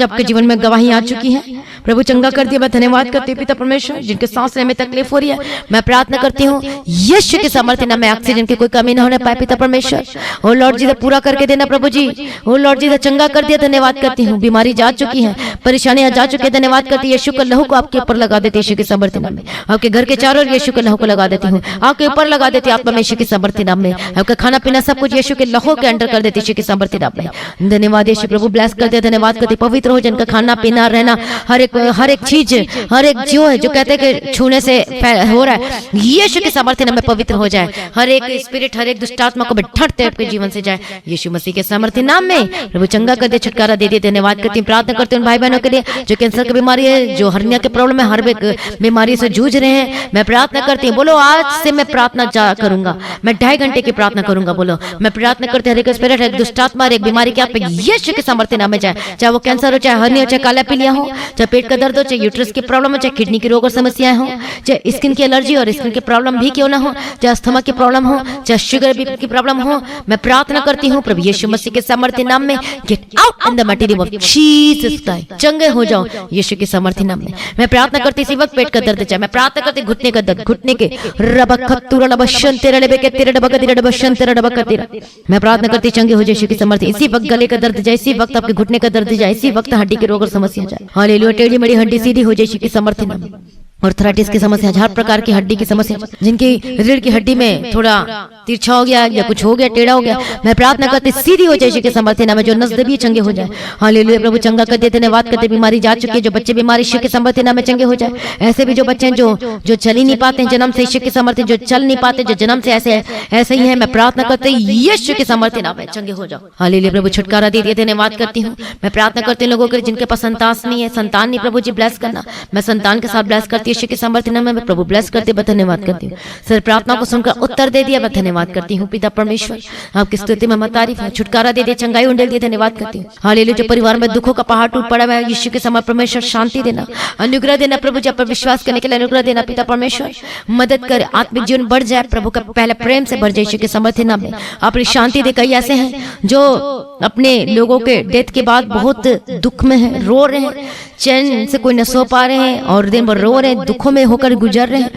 आपके जीवन में गवाही आ चुकी है। प्रभु चंगा कर दिया। मैं धन्यवाद करती हूँ पिता परमेश्वर। जिनके सांस लेने में तकलीफ हो रही है मैं प्रार्थना करती हूँ यीशु के समर्थी नाम में ऑक्सीजन की कोई कमी न होने पाए पिता परमेश्वर। ओ लॉर्ड जी पूरा करके देना प्रभु जी। ओ लॉर्ड जी चंगा कर दिया, धन्यवाद करती हूँ। बीमारी जा चुकी है, परेशानियां जा चुकी है, धन्यवाद करती है। यीशु का लहू को आपके ऊपर लगा देती है यीशु के समर्थी नाम में। आपके घर के चारों ओर यीशु के लहू को लगा देती हूँ, आपके ऊपर लगा देती आत्मा में यीशु के समर्थी नाम में। आपका खाना पीना सब कुछ यीशु के लहू के अंडर कर देती यीशु के समर्थी नाम में। धन्यवाद यीशु प्रभु, ब्लेस कर दिया, धन्यवाद करती। पवित्र हो जिनका खाना पीना रहना, हर एक चीज, हर एक जो है जो कहते हैं कि छूने से हो रहा है, यीशु के समर्थी नाम में पवित्र हो जाए। हर एक स्पिरिट, हर एक दुष्ट आत्मा को बिठाते आपके जीवन से जाए यीशु मसीह के समर्थी नाम में। प्रभु चंगा कर दे, छुटकारा दे दे, धन्यवाद करती हूँ। प्रार्थना करती हूँ भाई बहनों के लिए जो कैंसर की बीमारी है, जो हर्निया के प्रॉब्लम है, हर एक बीमारी से जूझ रहे हैं। मैं प्रार्थना करती हूँ, बोलो आज से मैं प्रार्थना करूंगा, मैं 2.5 घंटे की प्रार्थना करूंगा। बोलो मैं प्रार्थना करती हूँ हर एक स्पिरिट, हर एक दुष्ट आत्मा, हर एक बीमारी के आप यीशु के समर्थी नाम में जाए। चाहे वो कैंसर हो, चाहे हर्निया हो, चाहे काला पीलिया हो, चाहे पेट का दर्द हो, चाहे यूट्रस की प्रॉब्लम हो, चाहे किडनी की रोग और समस्याएं हो, चाहे स्किन की एलर्जी और स्किन की प्रॉब्लम भी क्यों ना हो, चाहे अस्थमा की प्रॉब्लम हो, चाहे शुगर बीपी की प्रॉब्लम हो, मैं प्रार्थना करती हूँ प्रभु यीशु मसीह के समर्थी नाम में। Get out in the mighty name of Jesus Christ. चंगे हो जाओ यीशु के समर्थी नाम में। मैं प्रार्थना करती इसी वक्त पेट का दर्द चाहे, मैं प्रार्थना करती घुटने का दर्द, घुटने के मैं प्रार्थना करती चंगे हो जाए यीशु के समर्थी। इसी वक्त गले का दर्द जाए, इसी वक्त आपके घुटने का दर्द जाए, इसी वक्त हड्डी के रोग और समस्या जाए। हालेलुया। टेढ़ी मेढ़ी हड्डी सीधी हो जाए यीशु के समर्थी नाम में। आर्थराइटिस की समस्या, हर प्रकार की हड्डी की समस्या, जिनकी रीढ़ की हड्डी में थोड़ा तिरछा हो गया या कुछ हो गया, टेढ़ा हो गया, मैं प्रार्थना करती सीधी हो जाए यीशु के समर्थी नाम में। जो नस दबी चंगे हो जाए। हालेलुया। प्रभु चंगा कर दे, धन्यवाद करते। बीमारी जा चुकी है, जो बच्चे बीमारी यीशु के समर्थी नाम में चंगे हो जाए। ऐसे भी जो बच्चे हैं जो चल ही नहीं पाते हैं जन्म से, यीशु के समर्थी, जो चल नहीं पाते, जो जन्म से ऐसे ही है, मैं प्रार्थना करते यीशु के समर्थी नाम में चंगे हो जाओ। हालेलुया। प्रभु छुटकारा दे दिया, धन्यवाद करती हूँ। मैं प्रार्थना करती हूँ लोगों के जिनके पास संतान नहीं है, संतान नहीं, प्रभु जी ब्लेस करना। मैं संतान के साथ ब्लेस करती करती हूँ, यीशु के सामर्थ्य नाम में प्रभु ब्लेस करते मैं धन्यवाद करती हूँ। सर प्रार्थना को सुनकर उत्तर दे दिया, मैं धन्यवाद करती हूँ। पिता परमेश्वर आपकी स्तुति में तारीफ है, छुटकारा दे दिया, चंगाई उंडेल दिए, धन्यवाद करती हूँ। हालेलुया। जो परिवार में दुखों का पहाड़ टूट पड़ा है, यीशु के समय परमेश्वर शांति देना, अनुग्रह देना प्रभु, जब पर विश्वास करने के लिए अनुग्रह देना। पिता परमेश्वर मदद कर, आत्मिक जीवन बढ़ जाए प्रभु का पहले प्रेम से बढ़ जाए, यीशु के सामर्थ्य नाम में अपनी शांति दे। कई ऐसे हैं जो अपने लोगों के डेथ के बाद बहुत दुख में है, रो रहे हैं, चैन से कोई न सो पा रहे हैं और दिन भर रो रहे हैं, दुखों में होकर गुजर रहे हैं।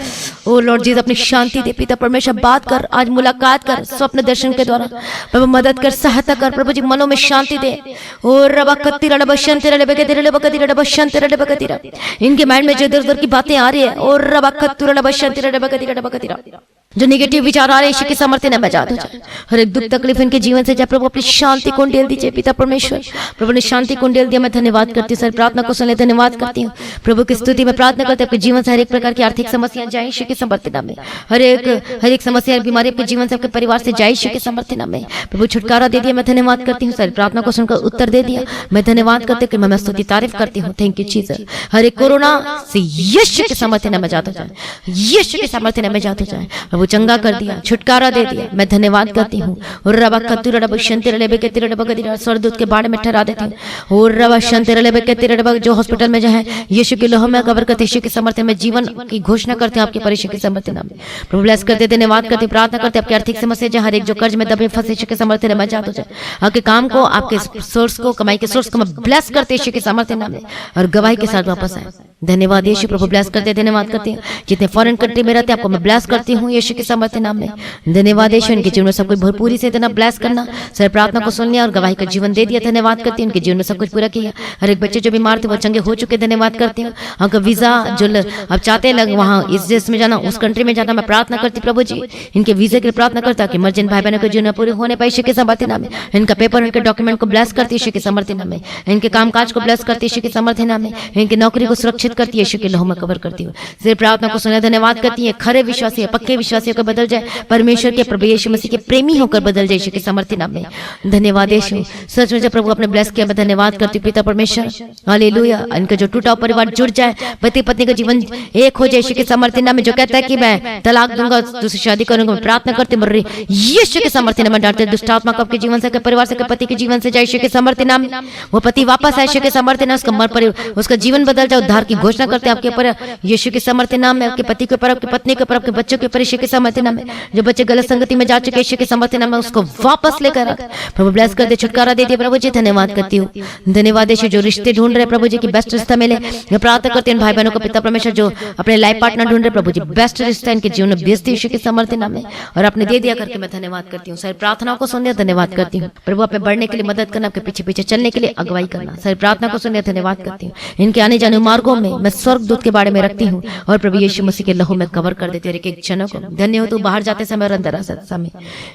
ओ लॉर्ड जीसस अपनी शांति दे। पिता परमेश्वर बात कर, आज मुलाकात कर, स्वप्न दर्शन के द्वारा प्रभु मदद कर, सहायता कर प्रभु जी, मनों में शांति दे। ओ रबा कत्ती रबा शंति रबा कत्ती रबा कत्ती रबा शंति रबा कत्ती रबा, इनके माइंड में जो इधर उधर की बातें आ रही है, और रबा कत्ती रबा शंति रबा कत्ती रबा कत्ती रबा, जो नेगेटिव विचार आ रहे हैं, यीशु के सामर्थ्य में आजाद हो जाए। हर एक दुख तकलीफ इनके जीवन से जाए प्रभु, अपनी शांति को डेल दीजिए। पिता परमेश्वर प्रभु ने शांति को डेल दिया, मैं धन्यवाद करती हूँ। सर प्रार्थना को सुनने धन्यवाद करती हूँ प्रभु की स्तुति में प्रार्थना करते आपके जीवन से हर एक प्रकार की आर्थिक समस्या जाए यीशु के सामर्थ्य नाम में। हर एक समस्या बीमारी आपके जीवन से आपके परिवार से जाए यीशु के सामर्थ्य नाम में। प्रभु छुटकारा दे दिया, मैं धन्यवाद करती हूँ। सर प्रार्थना को सुनकर उत्तर दे दिया, मैं धन्यवाद करती हूँ। मैं स्तुति तारीफ करती हूँ। Thank you Jesus. हर एक कोरोना से यीशु के सामर्थ्य नाम में जाता जाए, यीशु के सामर्थ्य नाम में जाता जाए। प्रभु चंगा कर दिया, छुटकारा दे दिया, मैं धन्यवाद करती हूँ। और रबा कत्तू रबा शंति रबा कत्ती रबा कत्ती रबा, स्वर्गदूत के बाड़े में ठहरा देती हूँ। और रबा शंति रबा कत्ती रबा, जो हॉस्पिटल में जो है यीशु के लोह में कवर करते, यीशु के सामर्थ्य में जीवन की घोषणा करते हैं आपके परिचय के सामर्थ्य नाम में। प्रभु ब्लेस करते, धन्यवाद करते, प्रार्थना करते आपकी आर्थिक समस्या जहाँ हर एक जो कर्ज में दबे फंसे यीशु के सामर्थ्य में जाता जाए। आपके काम को, आपके सोर्स को, कमाई के सोर्स को मैं ब्लेस करते यीशु के सामर्थ्य नाम में, और गवाही के साथ वापस आए। धन्यवाद यीशु। प्रभु ब्लेस करते, धन्यवाद करते हैं। जितने फॉरेन कंट्री में रहते हैं आपको मैं ब्लेस करती हूँ यीशु के सामर्थ्य नाम में। धन्यवाद यीशु। इनके जीवन में सब कुछ भरपूरी से देना, ब्लेस करना। सर प्रार्थना को सुन लिया और गवाही का जीवन दे दिया, धन्यवाद करती हूँ। उनके जीवन में सब कुछ पूरा किया। हर एक बच्चे जो बीमार थे वो चंगे हो चुके, धन्यवाद करती हूँ। आपका वीजा जो अब चाहते लग वहाँ इस देश में जाना, उस कंट्री में जाना, मैं प्रार्थना करती प्रभु जी इनके वीजे के लिए प्रार्थना करता कि मर्जन भाई बहनों के जीवन पूरे होने पाए यीशु के सामर्थ्य नाम में। इनका पेपर, इनके डॉक्यूमेंट को ब्लेस करती यीशु के सामर्थ्य नाम में। इनके कामकाज को ब्लेस करती यीशु के सामर्थ्य नाम में। इनकी नौकरी को सुरक्षित करती है, यीशु के लहू में कवर करती हूँ। सिर्फ प्रार्थना को सुने, धन्यवाद करती है। खरे विश्वासी, पक्के विश्वासियों को बदल जाए, परमेश्वर के प्रभु यीशु मसीह के प्रेमी होकर बदल जाए यीशु के सामर्थ्य नाम में। धन्यवाद यीशु। सच में जब प्रभु अपने ब्लेस किया, मैं धन्यवाद करती हूँ पिता परमेश्वर। हालेलुया। इनका जो टूटा परिवार जुड़ जाए, पति पत्नी का जीवन एक हो जाए यीशु के सामर्थ्य नाम में। जो कहता है कि मैं तलाक दूंगा, दूसरी शादी करूंगा, मैं प्रार्थना करते मर रही यीशु के सामर्थ्य नाम में डालते दुष्ट आत्मा को आपके जीवन से, परिवार से, पति के जीवन से जाए यीशु के सामर्थ्य नाम में। वो पति वापस आए यीशु के सामर्थ्य नाम, उसका मर पर उसका जीवन बदल जाए, उद्धार की घोषणा करते हैं आपके ऊपर यीशु के सामर्थ्य नाम में। आपके पति के ऊपर, आपकी पत्नी के ऊपर, आपके बच्चों के ऊपर यीशु के सामर्थ्य नाम में। जो बच्चे गलत संगति में जा चुके यीशु के सामर्थ्य नाम में, उसको वापस लेकर आ प्रभु ब्लेस कर दे, छुटकारा दे दिया प्रभु जी। धन्यवाद करती हूँ। धन्यवाद यीशु। जो रिश्ते ढूंढ रहे प्रभु जी की बेस्ट रिश्ता मिले, मैं प्रार्थना करती हूँ भाई बहनों को पिता परमेश्वर जो अपने लाइफ पार्टनर ढूंढ रहे प्रभु जी, बेस्ट रिश्ता इनके जीवन में बेचती यीशु के सामर्थ्य नाम में, और आपने दे दिया करके मैं धन्यवाद करती हूँ। सर प्रार्थनाओं को सुनने धन्यवाद करती हूँ प्रभु, आप बढ़ने के लिए मदद करना, आपके पीछे पीछे चलने के लिए अगुवाई करना। सर प्रार्थना को सुनने धन्यवाद करती हूँ। इनके आने जाने मार्गों में मैं स्वर्गदूत के बारे में रखती हूँ, और प्रभु यीशु मसीह के लहू में कवर कर देती हूँ एक एक जनों को। धन्य हो तू बाहर जाते समय और अंदर आते समय।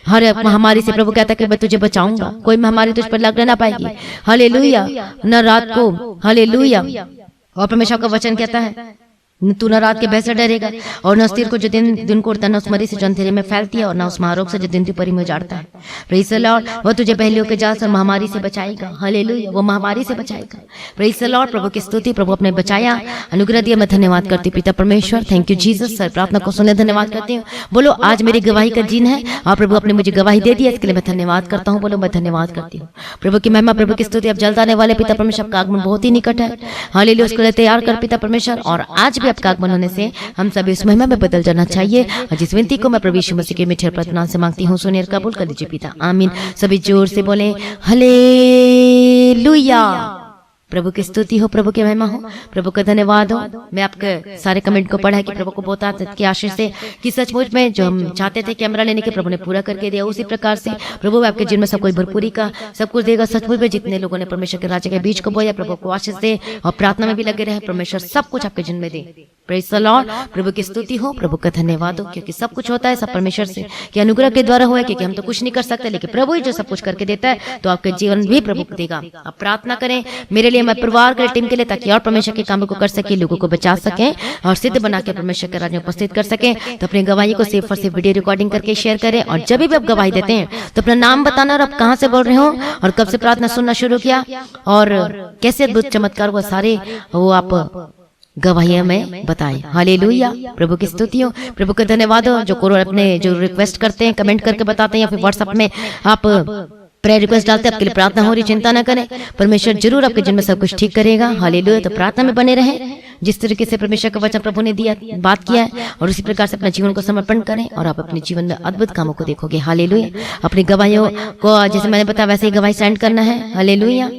हर महामारी से प्रभु कहता है कि मैं तुझे बचाऊंगा, कोई महामारी तुझ पर लग ना पाएगी। हालेलुया। न रात को, हालेलुया। और परमेश्वर का वचन कहता है तू न रात के भय से डरेगा, और न उस तीर को जो दिन को उड़ता, न उस मरी से जो अंधेरे में फैलती है, और न उस महारोग से जो दिन दोपहर में उजाड़ता है। Praise the Lord. वो तुझे पहलियों के जाल से महामारी से बचाएगा। हालेलुया। वो महामारी से बचाएगा। Praise the Lord. प्रभु की स्तुति। प्रभु अपने बचाया, अनुग्रह दिया, मैं धन्यवाद करती हूँ पिता परमेश्वर। Thank you Jesus. सर प्रार्थना को सुनने धन्यवाद करती हूँ। बोलो आज मेरी गवाही का दिन है, और प्रभु अपने मुझे गवाही दे दी, इसके लिए मैं धन्यवाद करता हूँ। बोलो मैं धन्यवाद करती हूँ। प्रभु की महिमा, प्रभु की स्तुति। अब जल्द आने वाले पिता परमेश्वर का आगमन बहुत ही निकट है। हालेलुया। उसके लिए तैयार कर पिता परमेश्वर, और आज भी आपका आगमन होने से हम सभी इस महिमा में बदल जाना चाहिए। और जिस विनती को मैं प्रभु यीशु मसीह के मीठे प्रार्थना से मांगती हूँ, सुनिए कबूल कर लीजिए पिता। आमीन। सभी जोर से बोले हालेलुया। प्रभु की स्तुति हो, प्रभु की महिमा हो, प्रभु का धन्यवाद हो। मैं आपके सारे कमेंट को पढ़ा कि प्रभु को बहुत आदत की आशीष से कि सचमुच में जो हम चाहते थे कैमरा लेने के, प्रभु ने पूरा करके दिया। उसी प्रकार से प्रभु आपके जीवन में सब कुछ भरपूरी का सब कुछ देगा। सचमुच में जितने लोगों ने परमेश्वर के राज्य के बीच को बोया, प्रभु को आशीष दे, और प्रार्थना में भी लगे रहे, परमेश्वर सब कुछ आपके जीवन में दे। Praise the Lord. प्रभु की स्तुति हो, प्रभु का धन्यवाद हो, क्योंकि सब कुछ होता है सब परमेश्वर से कि अनुग्रह के द्वारा हुआ है, क्योंकि हम तो कुछ नहीं कर सकते, लेकिन प्रभु ही जो सब कुछ करके देता है, तो आपके जीवन भी प्रभु देगा। आप प्रार्थना करें मेरे लिए, मैं परिवार के टीम के लिए, ताकि और परमेश्वर के कामों को कर सके, लोगों को बचा सकें, और सिद्ध बना के परमेश्वर के राज्य में उपस्थित कर सकें। तो अपनी गवाही को सिर्फ और सिर्फ वीडियो रिकॉर्डिंग करके शेयर करें, और जब भी आप गवाही देते हैं तो अपना नाम बताना, और आप कहाँ से बोल रहे हो, और कब से प्रार्थना सुनना शुरू किया, और कैसे अद्भुत चमत्कार हुआ, सारे वो आप गवाही में बताएं। हालेलुया, प्रभु की स्तुति हो, प्रभु का धन्यवाद हो। जो कोई अपने जो रिक्वेस्ट करते हैं कमेंट करके बताते हैं या फिर व्हाट्सएप में आप प्रेयर रिक्वेस्ट डालते हैं, आपके लिए प्रार्थना हो रही, चिंता ना करें, परमेश्वर जरूर आपके जीवन में सब कुछ ठीक करेगा। हालेलुया। तो प्रार्थना में बने रहें, जिस तरीके से परमेश्वर का वचन प्रभु ने दिया बात किया है, और उसी प्रकार से अपने जीवन को समर्पण करें और आप अपने जीवन में अद्भुत कामों को देखोगे। हालेलुया। अपनी गवाहियों को जैसे मैंने बताया वैसे ही गवाही सेंड करना है। हालेलुया।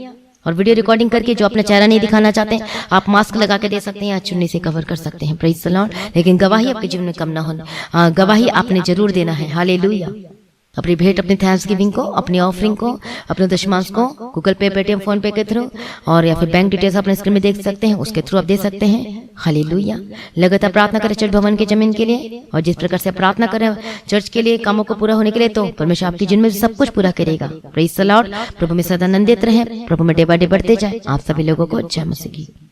और वीडियो रिकॉर्डिंग करके जो अपना चेहरा नहीं दिखाना चाहते आप मास्क लगा के दे सकते हैं या चुन्नी से कवर कर सकते हैं। Praise the Lord. लेकिन गवाही आपके जीवन में कम ना हो, गवाही आपने जरूर देना है। हालेलुया। अपनी भेंट, अपनी थैंक्सगिविंग को, अपनी ऑफरिंग को, अपने दशमांश को गूगल पे, पेटीएम, फोन पे के थ्रू और या फिर बैंक डिटेल्स अपने स्क्रीन में देख सकते हैं, उसके थ्रू आप दे सकते हैं। हालेलुया। लगातार प्रार्थना करें चर्च भवन की जमीन के लिए, और जिस प्रकार से प्रार्थना करें चर्च के लिए कामों को पूरा होने के लिए, तो परमेश्वर आपके जीवन में सब कुछ पूरा करेगा। Praise the Lord. प्रभु में सदा आनंदित रहे, प्रभु में डे बाय डे बढ़ते जाए। आप सभी लोगों को जय मसीह की।